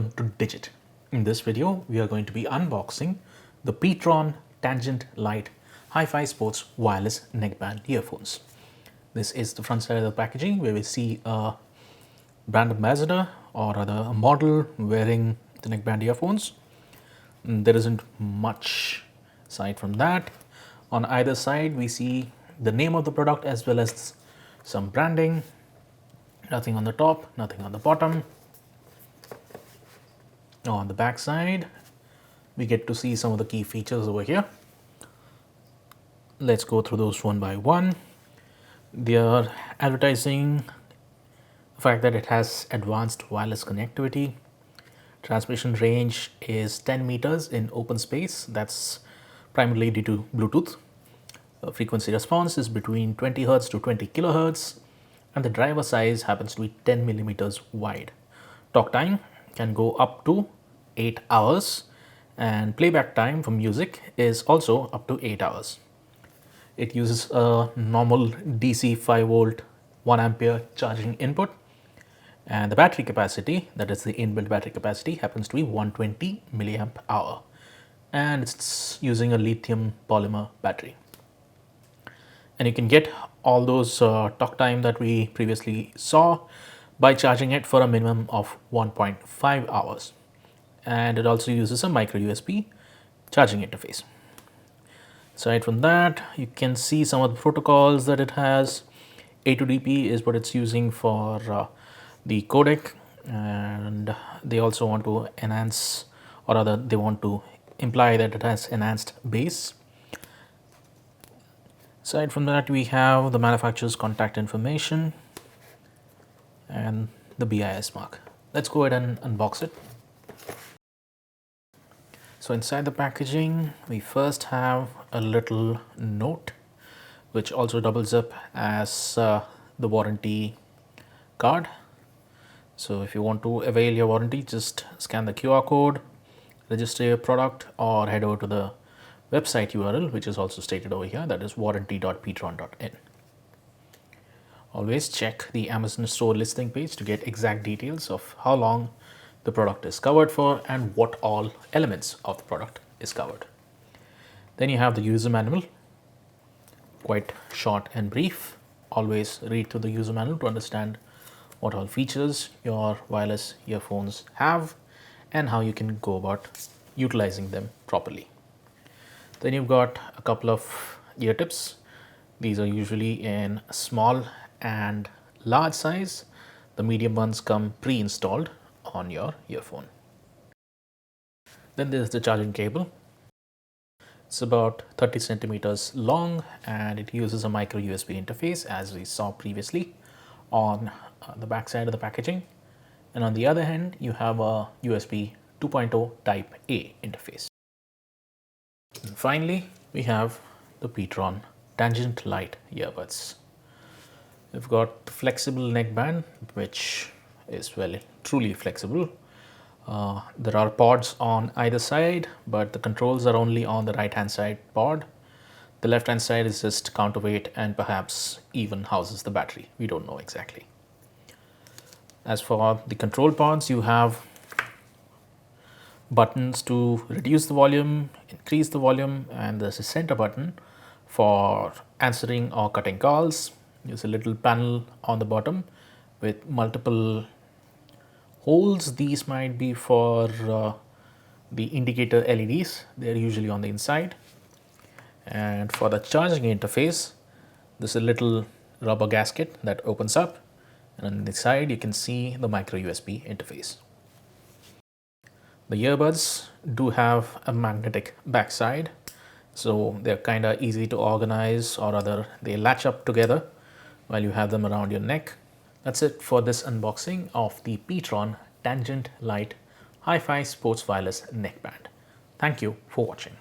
welcome to Digit. In this video, we are going to be unboxing the pTron Tangent Lite Hi-Fi Sports Wireless Neckband earphones. This is the front side of the packaging where we see a brand ambassador or rather a model wearing the neckband earphones. There isn't much aside from that. On either side, we see the name of the product as well as some branding. Nothing on the top, nothing on the bottom. On the back side, we get to see some of the key features over here. Let's go through those one by one. They are advertising the fact that it has advanced wireless connectivity. Transmission range is 10 meters in open space. That's primarily due to Bluetooth. Frequency response is between 20 Hz to 20 kHz, and the driver size happens to be 10 millimeters wide. Talk time can go up to 8 hours, and playback time for music is also up to 8 hours. It uses a normal DC 5 volt 1 ampere charging input, and the battery capacity, that is the inbuilt battery capacity, happens to be 120 milliamp hour, and it's using a lithium polymer battery. And you can get all those talk time that we previously saw by charging it for a minimum of 1.5 hours. And it also uses a micro USB charging interface. Aside from that, you can see some of the protocols that it has. A2DP is what it's using for the codec, and they also want to enhance, or rather they want to imply that it has enhanced bass. Aside from that, we have the manufacturer's contact information and the BIS mark. Let's go ahead and unbox it. So inside the packaging, we first have a little note which also doubles up as the warranty card. So if you want to avail your warranty, just scan the QR code, register your product, or head over to the website URL, which is also stated over here, that is warranty.ptron.in. Always check the Amazon store listing page to get exact details of how long the product is covered for and what all elements of the product is covered. Then you have the user manual, quite short and brief. Always read through the user manual to understand what all features your wireless earphones have and how you can go about utilizing them properly. Then you've got a couple of ear tips. These are usually in small and large size. The medium ones come pre-installed on your earphone. Then there's the charging cable. It's about 30 centimeters long, and it uses a micro USB interface as we saw previously on the back side of the packaging. And on the other hand, you have a USB 2.0 Type A interface. And finally, we have the pTron Tangent Lite earbuds. We've got the flexible neckband, which is truly flexible. There are pods on either side, but the controls are only on the right hand side pod. The left hand side is just counterweight and perhaps even houses the battery. We don't know exactly. As for the control pods, you have buttons to reduce the volume, increase the volume, and there's a center button for answering or cutting calls. There's a little panel on the bottom with multiple holes. These might be for the indicator LEDs. They're usually on the inside. And for the charging interface, there's a little rubber gasket that opens up, and on the side you can see the micro USB interface. The earbuds do have a magnetic backside, so they're kind of easy to organize, or rather they latch up together while you have them around your neck. That's it for this unboxing of the pTron Tangent Lite Hi-Fi Sports Wireless Neckband. Thank you for watching.